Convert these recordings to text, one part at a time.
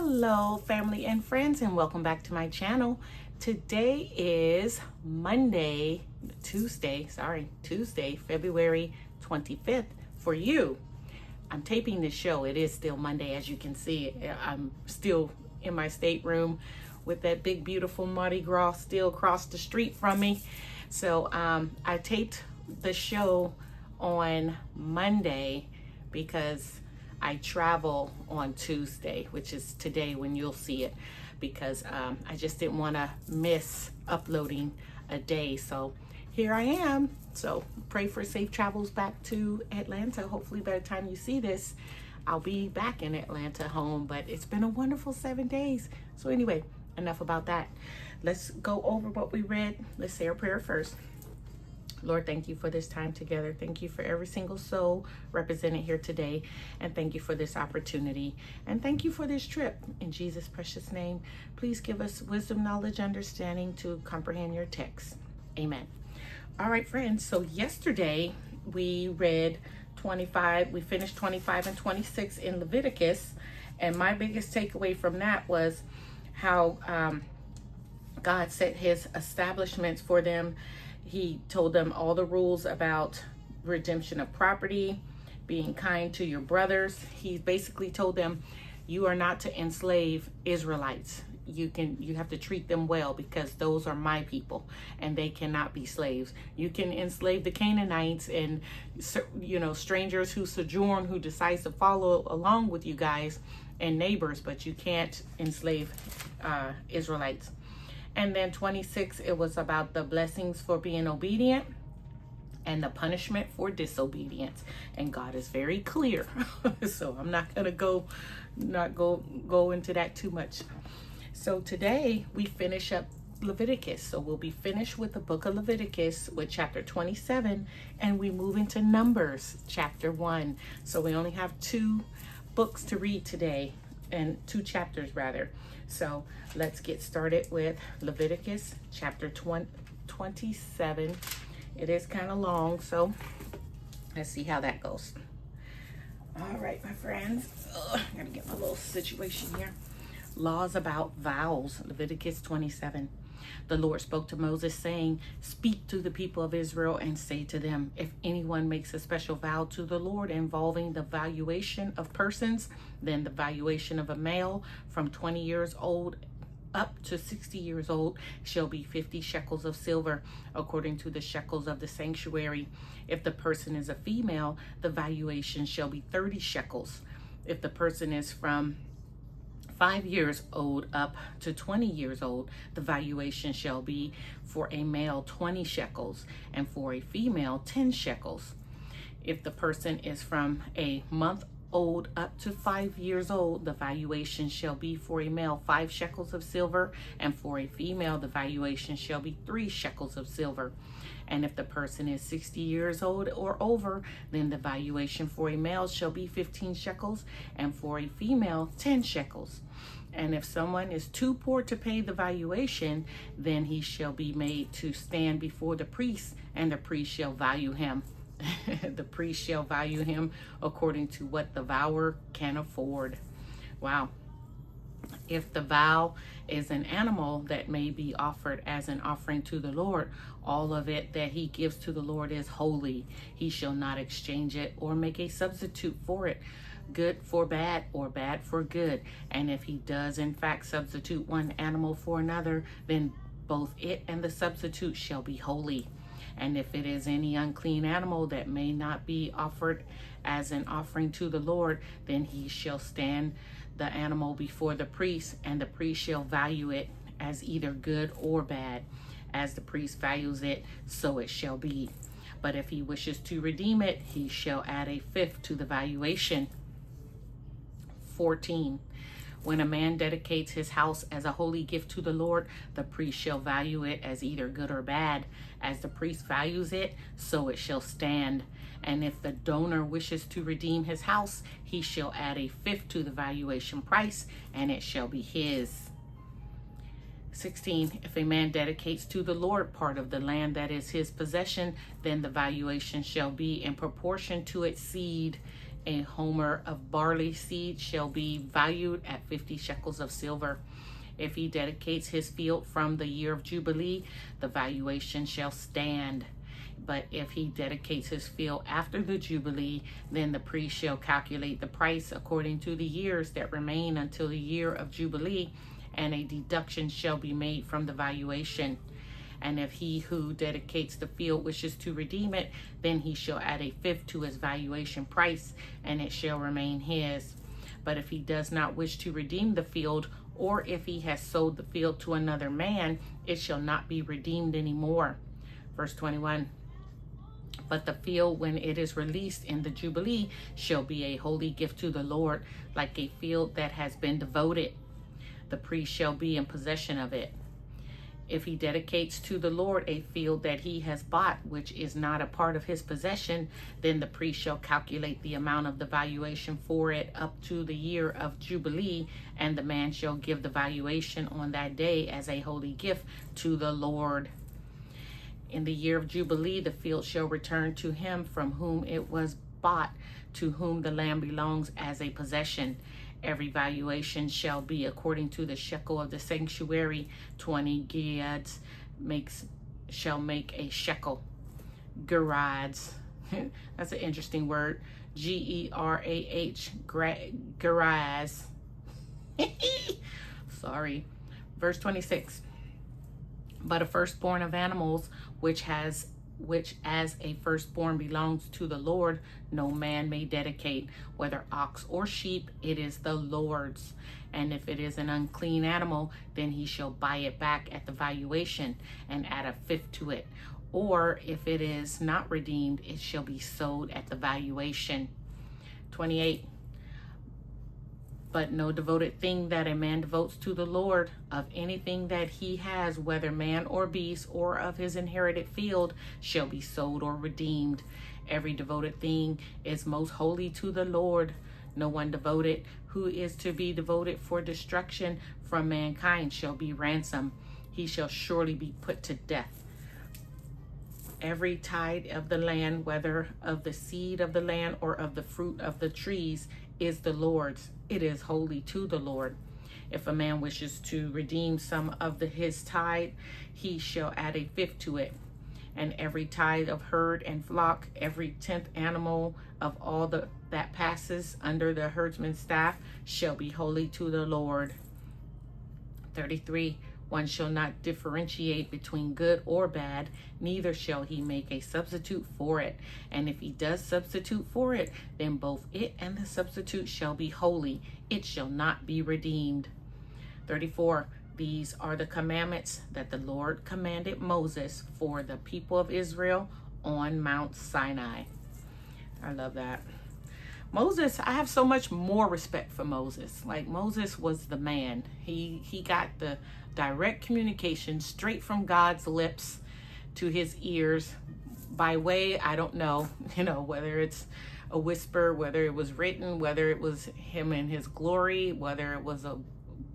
Hello, family and friends, and welcome back to my channel. Today is Tuesday, February 25th for you. I'm taping this show. It is still Monday, as you can see. I'm still in my stateroom with that big, beautiful Mardi Gras still across the street from me. So I taped the show on Monday because I travel on Tuesday, which is today when you'll see it, because I just didn't want to miss uploading a day. So here I am. So pray for safe travels back to Atlanta. Hopefully by the time you see this, I'll be back in Atlanta home, but it's been a wonderful 7 days. So anyway, enough about that. Let's go over what we read. Let's say our prayer first. Lord, thank you for this time together. Thank you for every single soul represented here today. And thank you for this opportunity. And thank you for this trip. In Jesus' precious name, please give us wisdom, knowledge, understanding to comprehend your text. Amen. All right, friends. So yesterday we read 25. We finished 25 and 26 in Leviticus. And my biggest takeaway from that was how God set his establishments for them. He told them all the rules about redemption of property, being kind to your brothers. He basically told them, you are not to enslave Israelites. You have to treat them well because those are my people and they cannot be slaves. You can enslave the Canaanites and, strangers who sojourn, who decide to follow along with you guys and neighbors, but you can't enslave Israelites. And then 26, it was about the blessings for being obedient and the punishment for disobedience. And God is very clear. So I'm not going to go into that too much. So today we finish up Leviticus. So we'll be finished with the book of Leviticus with chapter 27, and we move into Numbers chapter 1. So we only have 2 books to read today, and 2 chapters rather. So let's get started with Leviticus chapter 27. It is kind of long, so let's see how that goes. All right, my friends. I gotta get my little situation here. Laws about vows, Leviticus 27. The Lord spoke to Moses, saying, speak to the people of Israel and say to them, if anyone makes a special vow to the Lord involving the valuation of persons, then the valuation of a male from 20 years old up to 60 years old shall be 50 shekels of silver, according to the shekels of the sanctuary. If the person is a female, the valuation shall be 30 shekels. If the person is from 5 years old up to 20 years old, the valuation shall be for a male 20 shekels and for a female 10 shekels. If the person is from a month old up to 5 years old, the valuation shall be for a male 5 shekels of silver, and for a female the valuation shall be 3 shekels of silver. And if the person is 60 years old or over, then the valuation for a male shall be 15 shekels, and for a female 10 shekels. And if someone is too poor to pay the valuation, then he shall be made to stand before the priest, and the priest shall value him. The priest shall value him according to what the vower can afford. Wow. If the vow is an animal that may be offered as an offering to the Lord, all of it that he gives to the Lord is holy. He shall not exchange it or make a substitute for it, good for bad or bad for good. And if he does in fact substitute one animal for another, then both it and the substitute shall be holy. And if it is any unclean animal that may not be offered as an offering to the Lord, then he shall stand the animal before the priest, and the priest shall value it as either good or bad. As the priest values it, so it shall be. But if he wishes to redeem it, he shall add a fifth to the valuation. 14. When a man dedicates his house as a holy gift to the Lord, the priest shall value it as either good or bad. As the priest values it, so it shall stand. And if the donor wishes to redeem his house, he shall add a fifth to the valuation price, and it shall be his. 16. If a man dedicates to the Lord part of the land that is his possession, then the valuation shall be in proportion to its seed A homer of barley seed shall be valued at 50 shekels of silver. If he dedicates his field from the year of Jubilee, the valuation shall stand. But if he dedicates his field after the Jubilee, then the priest shall calculate the price according to the years that remain until the year of Jubilee, and a deduction shall be made from the valuation. And if he who dedicates the field wishes to redeem it, then he shall add a fifth to his valuation price, and it shall remain his. But if he does not wish to redeem the field, or if he has sold the field to another man, it shall not be redeemed anymore. Verse 21. But the field, when it is released in the Jubilee, shall be a holy gift to the Lord, like a field that has been devoted. The priest shall be in possession of it. If he dedicates to the Lord a field that he has bought, which is not a part of his possession, then the priest shall calculate the amount of the valuation for it up to the year of Jubilee, and the man shall give the valuation on that day as a holy gift to the Lord. In the year of Jubilee, the field shall return to him from whom it was bought, to whom the land belongs as a possession. Every valuation shall be according to the shekel of the sanctuary. 20 gerads shall make a shekel. Gerads. That's an interesting word. G-E-R-A-H. Gerads. Sorry. Verse 26. But a firstborn of animals, which as a firstborn belongs to the Lord, no man may dedicate, whether ox or sheep, it is the Lord's. And if it is an unclean animal, then he shall buy it back at the valuation and add a fifth to it. Or if it is not redeemed, it shall be sold at the valuation. 28. But no devoted thing that a man devotes to the Lord, of anything that he has, whether man or beast, or of his inherited field, shall be sold or redeemed. Every devoted thing is most holy to the Lord. No one devoted who is to be devoted for destruction from mankind shall be ransomed. He shall surely be put to death. Every tithe of the land, whether of the seed of the land or of the fruit of the trees, is the Lord's. It is holy to the Lord. If a man wishes to redeem some of his tithe, he shall add a fifth to it. And every tithe of herd and flock, every 10th animal of all that passes under the herdsman's staff, shall be holy to the Lord. 33. One shall not differentiate between good or bad, neither shall he make a substitute for it. And if he does substitute for it, then both it and the substitute shall be holy. It shall not be redeemed. 34. These are the commandments that the Lord commanded Moses for the people of Israel on Mount Sinai. I love that. Moses, I have so much more respect for Moses. Like, Moses was the man. He got the direct communication straight from God's lips to his ears by way, I don't know, whether it's a whisper, whether it was written, whether it was him in his glory, whether it was a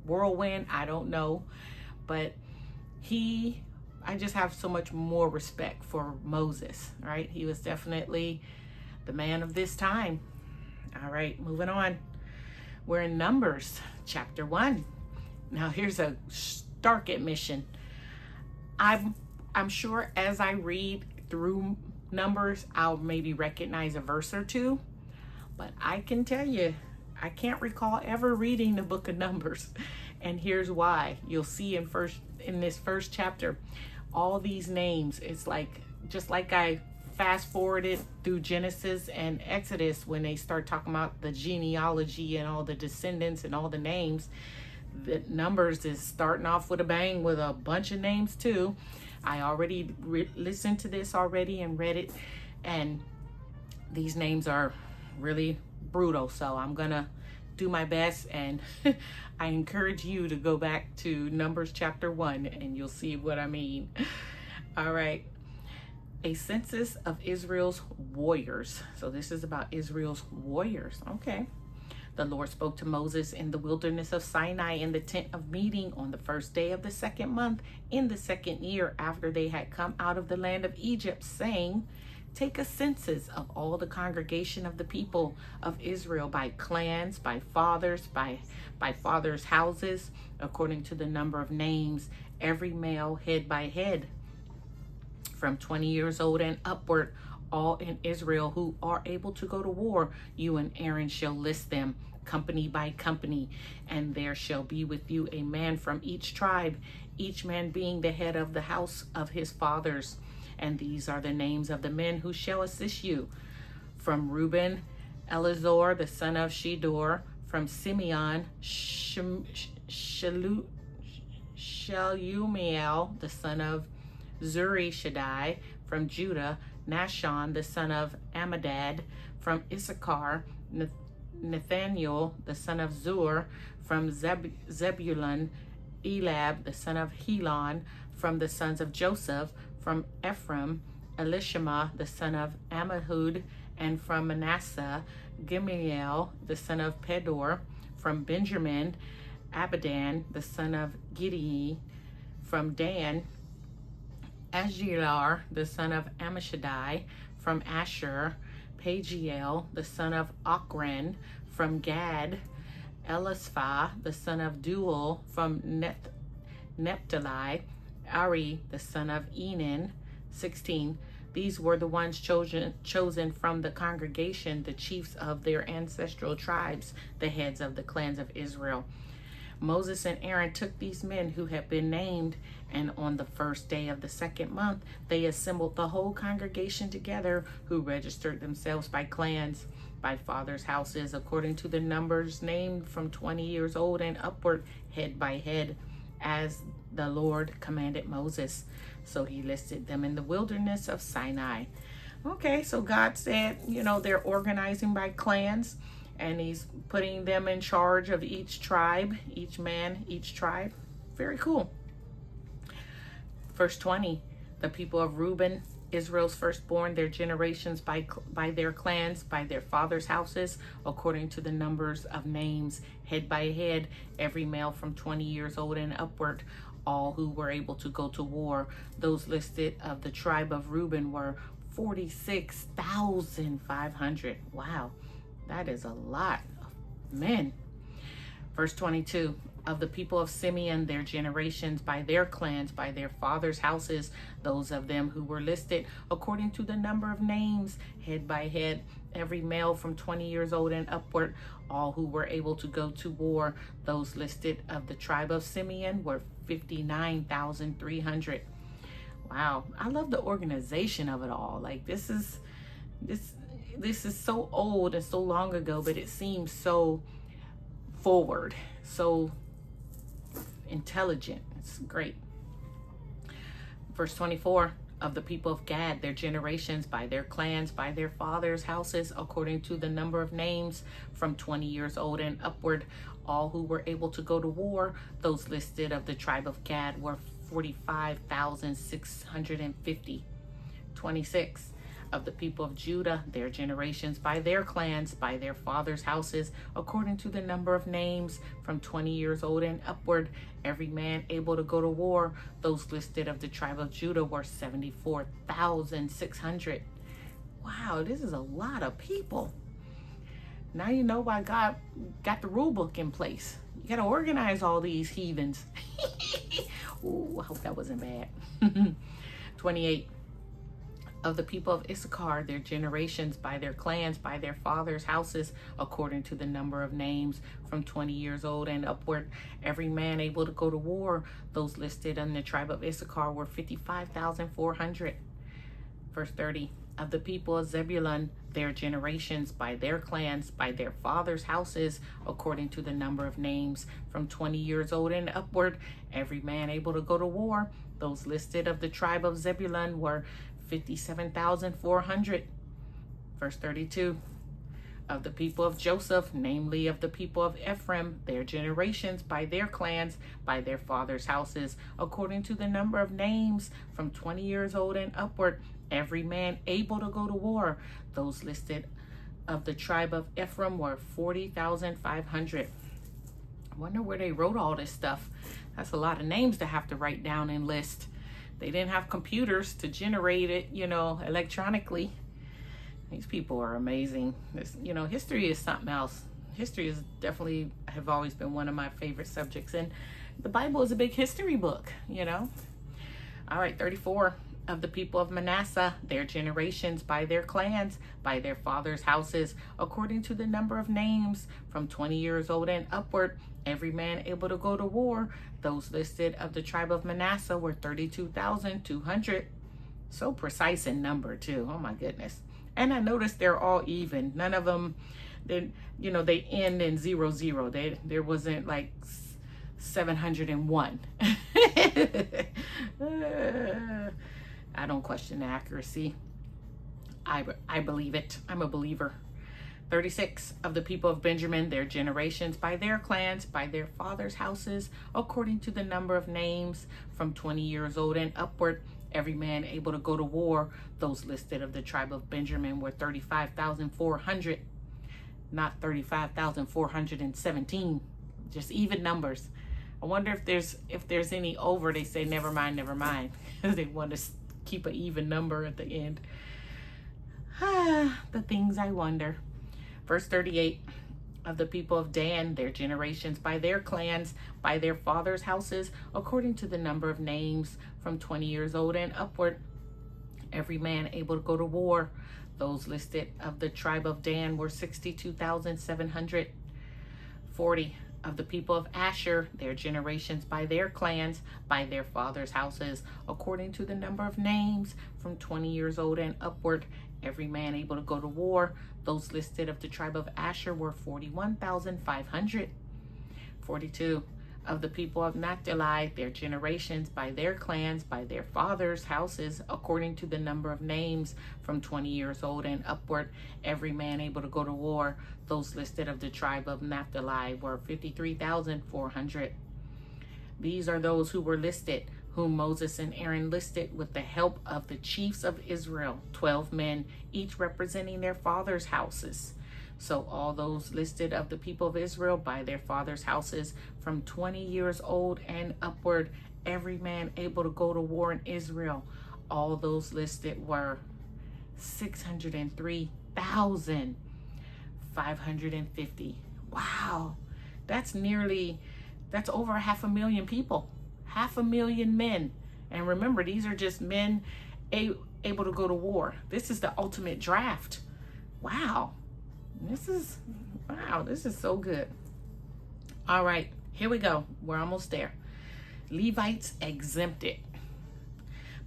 whirlwind, I don't know. But I just have so much more respect for Moses, right? He was definitely the man of this time. All right, moving on. We're in Numbers chapter 1. Now here's a stark admission. I'm sure as I read through Numbers, I'll maybe recognize a verse or two, but I can tell you, I can't recall ever reading the book of Numbers. And here's why. You'll see in this first chapter, all these names. It's just like I fast forwarded through Genesis and Exodus when they start talking about the genealogy and all the descendants and all the names. The Numbers is starting off with a bang with a bunch of names too. I already listened to this already and read it, and these names are really brutal. So I'm gonna do my best, and I encourage you to go back to Numbers chapter 1 and you'll see what I mean. All right. A census of Israel's warriors. So this is about Israel's warriors. Okay. The Lord spoke to Moses in the wilderness of Sinai in the tent of meeting on the first day of the second month in the second year after they had come out of the land of Egypt, saying, Take a census of all the congregation of the people of Israel by clans, by fathers' houses, according to the number of names, every male head by head, from 20 years old and upward, all in Israel who are able to go to war. You and Aaron shall list them company by company, and there shall be with you a man from each tribe, each man being the head of the house of his fathers. And these are the names of the men who shall assist you. From Reuben, Elazar, the son of Shedor. From Simeon, Shelumiel, the son of Zurishaddai. From Judah, Nashon, the son of Amminadab. From Issachar, Nathaniel, the son of Zur. From Zebulun, Elab, the son of Helon. From the sons of Joseph, from Ephraim, Elishama, the son of Ammihud. And from Manasseh, Gamaliel, the son of Pedor. From Benjamin, Abidan, the son of Gideon. From Dan, Agilar, the son of Ammishaddai. From Asher, Pagiel, the son of Ochran. From Gad, Elispha, the son of Duel. From Naphtali, Ari, the son of Enan. 16. These were the ones chosen from the congregation, the chiefs of their ancestral tribes, the heads of the clans of Israel. Moses and Aaron took these men who had been named, and on the first day of the second month, they assembled the whole congregation together, who registered themselves by clans, by fathers' houses, according to the numbers named from 20 years old and upward, head by head, as the Lord commanded Moses. So he listed them in the wilderness of Sinai. Okay, so God said, they're organizing by clans, and he's putting them in charge of each tribe, each man, each tribe. Very cool. Verse 20, the people of Reuben, Israel's firstborn, their generations by their clans, by their fathers' houses, according to the numbers of names, head by head, every male from 20 years old and upward, all who were able to go to war. Those listed of the tribe of Reuben were 46,500. Wow, that is a lot of men. Verse 22, of the people of Simeon, their generations by their clans, by their fathers' houses, those of them who were listed according to the number of names, head by head, every male from 20 years old and upward, all who were able to go to war. Those listed of the tribe of Simeon were 59,300. Wow, I love the organization of it all. Like this is so old and so long ago, but it seems so forward, so intelligent. It's great. Verse 24, of the people of Gad, their generations by their clans, by their fathers' houses, according to the number of names, from 20 years old and upward, all who were able to go to war. Those listed of the tribe of Gad were 45,650. 26, of the people of Judah, their generations by their clans, by their fathers' houses, according to the number of names, from 20 years old and upward, every man able to go to war. Those listed of the tribe of Judah were 74,600. Wow, this is a lot of people. Now you know why God got the rule book in place. You got to organize all these heathens. Ooh, I hope that wasn't bad. 28, of the people of Issachar, their generations by their clans, by their fathers' houses, according to the number of names, from 20 years old and upward, every man able to go to war. Those listed in the tribe of Issachar were 55,400. Verse 30, of the people of Zebulun, their generations by their clans, by their fathers' houses, according to the number of names, from 20 years old and upward, every man able to go to war. Those listed of the tribe of Zebulun were 57,400. Verse 32, of the people of Joseph, namely of the people of Ephraim, their generations by their clans, by their fathers' houses, according to the number of names, from 20 years old and upward, every man able to go to war. Those listed of the tribe of Ephraim were 40,500. I wonder where they wrote all this stuff. That's a lot of names to have to write down and list. They didn't have computers to generate it, electronically. These people are amazing. History is something else. History is definitely have always been one of my favorite subjects, and the Bible is a big history book. All right, 34 of the people of Manasseh, their generations, by their clans, by their fathers' houses, according to the number of names, from 20 years old and upward, every man able to go to war. Those listed of the tribe of Manasseh were 32,200. So precise in number too. Oh my goodness. And I noticed they're all even. None of them, they end in 00. There wasn't like 701. I don't question the accuracy. I believe it. I'm a believer. 36 of the people of Benjamin, their generations, by their clans, by their fathers' houses, according to the number of names, from 20 years old and upward, every man able to go to war. Those listed of the tribe of Benjamin were 35,400, not 35,417. Just even numbers. I wonder if there's any over. They say never mind. They want to keep an even number at the end. The things I wonder. Verse 38 of the people of Dan, their generations, by their clans, by their fathers' houses, according to the number of names, from 20 years old and upward, every man able to go to war. Those listed of the tribe of Dan were 62,700. 40 of the people of Asher, their generations, by their clans, by their fathers' houses, according to the number of names, from 20 years old and upward, every man able to go to war. Those listed of the tribe of Asher were 41,500. 42 of the people of Naphtali, their generations, by their clans, by their fathers' houses, according to the number of names, from 20 years old and upward, every man able to go to war. Those listed of the tribe of Naphtali were 53,400. These are those who were listed, whom Moses and Aaron listed with the help of the chiefs of Israel, 12 men, each representing their fathers' houses. So all those listed of the people of Israel by their fathers' houses, from 20 years old and upward, every man able to go to war in Israel, all those listed were 603,550. Wow, that's over 500,000 people, 500,000 men. And remember, these are just men able to go to war. This is the ultimate draft. Wow. This is so good. All right, here we go. We're almost there. Levites exempted.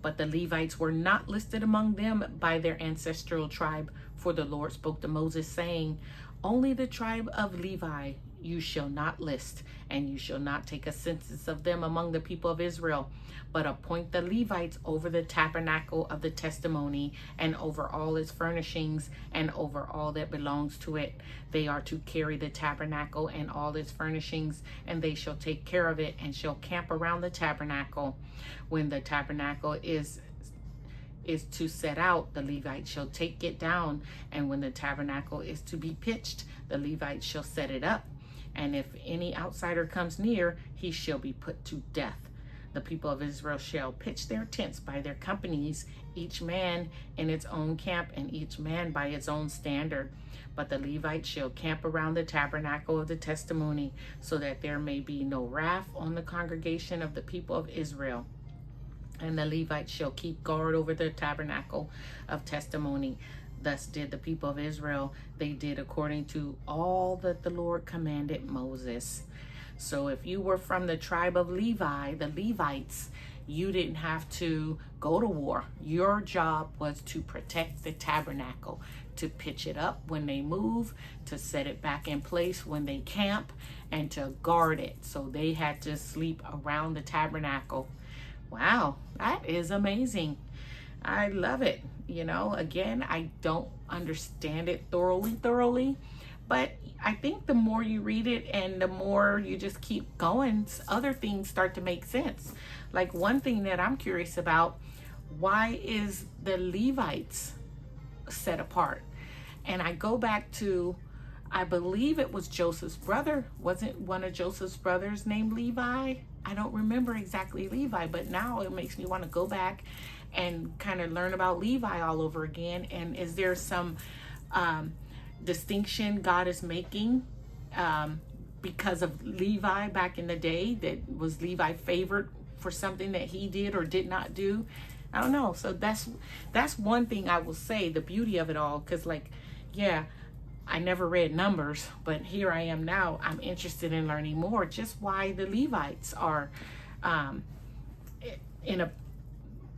But the Levites were not listed among them by their ancestral tribe, for the Lord spoke to Moses, saying, only the tribe of Levi you shall not list, and you shall not take a census of them among the people of Israel, but appoint the Levites over the tabernacle of the testimony, and over all its furnishings, and over all that belongs to it. They are to carry the tabernacle and all its furnishings, and they shall take care of it, and shall camp around the tabernacle. When the tabernacle is to set out, the Levites shall take it down, and when the tabernacle is to be pitched, the Levites shall set it up. And if any outsider comes near, he shall be put to death. The people of Israel shall pitch their tents by their companies, each man in its own camp, and each man by his own standard. But the Levites shall camp around the tabernacle of the testimony, so that there may be no wrath on the congregation of the people of Israel. And the Levites shall keep guard over the tabernacle of testimony. Thus did the people of Israel. They did according to all that the Lord commanded Moses. So if you were from the tribe of Levi, the Levites, you didn't have to go to war. Your job was to protect the tabernacle, to pitch it up when they move, to set it back in place when they camp, and to guard it. So they had to sleep around the tabernacle. Wow, that is amazing. I love it. Again, I don't understand it thoroughly, but I think the more you read it and the more you just keep going, other things start to make sense. Like one thing that I'm curious about, why is the Levites set apart? And I go back to, I believe it was Joseph's brother. Wasn't one of Joseph's brothers named Levi? I don't remember exactly Levi, but now it makes me want to go back and kind of learn about Levi all over again. And is there some distinction God is making because of Levi back in the day. That was Levi favored for something that he did or did not do? I don't know. So that's one thing I will say, the beauty of it all, because like, yeah, I never read Numbers, but here I am now. I'm interested in learning more, just why the Levites are in a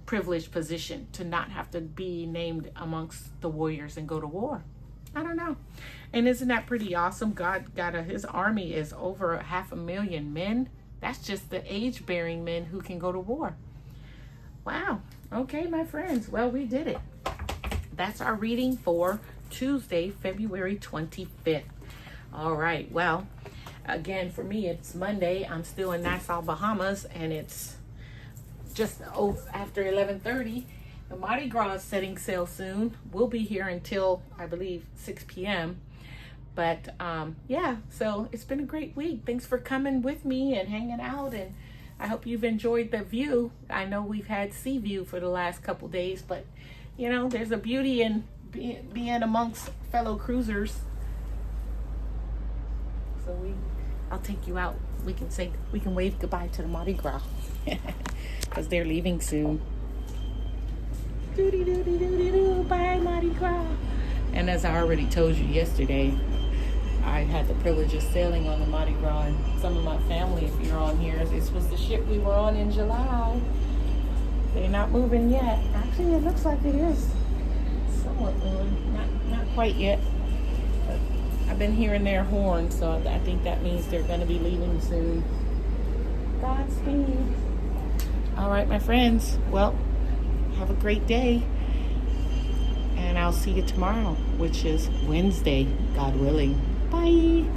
privileged position to not have to be named amongst the warriors and go to war. I don't know. And isn't that pretty awesome? God got his army is over 500,000 men. That's just the age-bearing men who can go to war. Wow. Okay, my friends. Well, we did it. That's our reading for Tuesday, February 25th. All right. Well, again, for me, it's Monday. I'm still in Nassau, Bahamas, and it's just after 11:30. The Mardi Gras is setting sail soon. We'll be here until, I believe, 6 p.m. But yeah, so it's been a great week. Thanks for coming with me and hanging out, and I hope you've enjoyed the view. I know we've had sea view for the last couple days, but you know, there's a beauty in being amongst fellow cruisers. So I'll take you out. We can wave goodbye to the Mardi Gras because they're leaving soon. Doody doody doody doo, bye Mardi Gras. And as I already told you yesterday, I had the privilege of sailing on the Mardi Gras, and some of my family, if you're on here, this was the ship we were on in July. They're not moving yet. Actually, it looks like it is somewhat moving. Not quite yet. But I've been hearing their horn, so I think that means they're going to be leaving soon. Godspeed. All right, my friends. Well, have a great day. And I'll see you tomorrow, which is Wednesday, God willing. Bye.